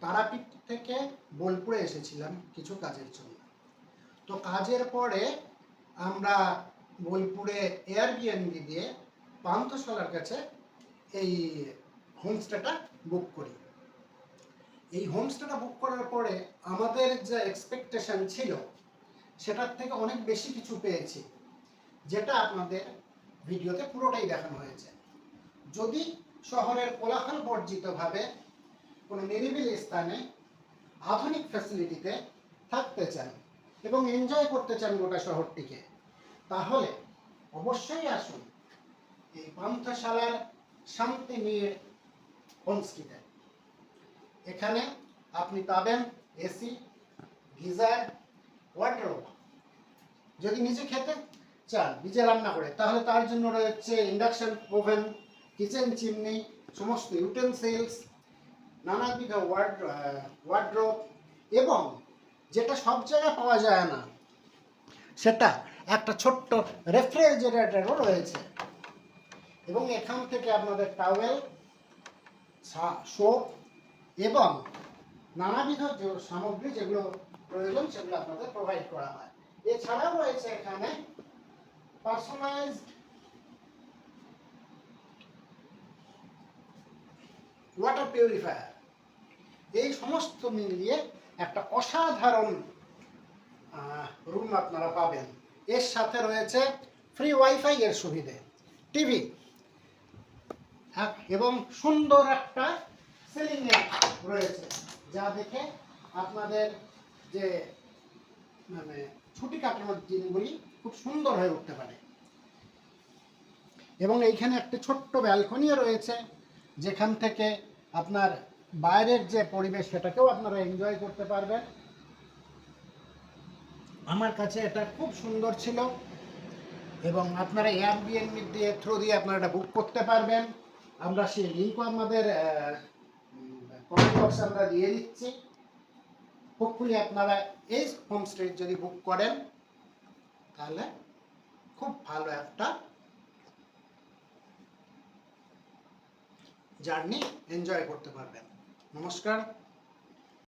তারাপীঠ থেকে বোলপুরে এসেছিলাম কিছু কাজের জন্য। তো কাজের পরে আমরা বোলপুরে এয়ারবিএনবি দিয়ে পান্থশালার কাছে এই হোমস্টেটা বুক করি। এই হোমস্টেটা বুক করার পরে আমাদের যে এক্সপেকটেশন ছিল সেটার থেকে অনেক বেশি কিছু পেয়েছি, যেটা আপনাদের ভিডিওতে পুরোটাই দেখানো হয়েছে। যদি শহরের কোলাহল বর্জিতভাবে কোনো নিরিবিলি স্থানে আধুনিক ফ্যাসিলিটিতে থাকতে চান এবং এনজয় করতে চান গোটা শহরটিকে, তাহলে অবশ্যই আসুন এই পান্থশালার শান্তিনীড় হোমস্টেতে। এখানে আপনি পাবেন এসি, গিজার, ওয়ার্ডরোব। যদি নিজে খেতে চান নিজে রান্না করে, তাহলে তার জন্য রয়েছে ইন্ডাকশন ওভেন, কিচেন চিমনি, সমস্ত ইউটেন্সিলস, নানাবিধ ওয়ার্ডরোব, এবং যেটা সব জায়গায় পাওয়া যায় না সেটা একটা ছোট্ট রেফ্রিজারেটরও রয়েছে। এবং এখান থেকে আপনাদের টাওয়েল, সোপ এবং নানাবিধ যে সামগ্রী যেগুলো প্রয়োজন সেগুলো আপনাদের প্রোভাইড করা হয়। এছাড়াও রয়েছে এখানে পার্সোনালাইজড ওয়াটার পিউরিফায়ার। এই সমস্ত মিলিয়ে একটা অসাধারণ রুম আপনারা পাবেন। এর সাথে রয়েছে ফ্রি ওয়াইফাই এর সুবিধে, টিভি এবং সুন্দর একটা সিলিং রয়েছে, যা দেখে আপনাদের যে মানে ছুটি কাটানোর দিনগুলি খুব সুন্দর হয়ে উঠতে পারে। এবং এইখানে একটি ছোট্ট ব্যালকনিও রয়েছে, যেখান থেকে আপনার বাইরের যে পরিবেশ সেটাকেও আপনারা এনজয় করতে পারবেন। আমার কাছে এটা খুব সুন্দর ছিল এবং আপনারা এয়ারবিএনবি দিয়ে থ্রু দিয়ে আপনারা এটা বুক করতে পারবেন। আমরা সেই লিঙ্কও আমাদের কমেন্ট বক্সে আমরা দিয়ে দিচ্ছি। হোপফুলি আপনারা এই হোমস্টে যদি বুক করেন তাহলে খুব ভালো একটা জার্নি এনজয় করতে পারবেন। নমস্কার।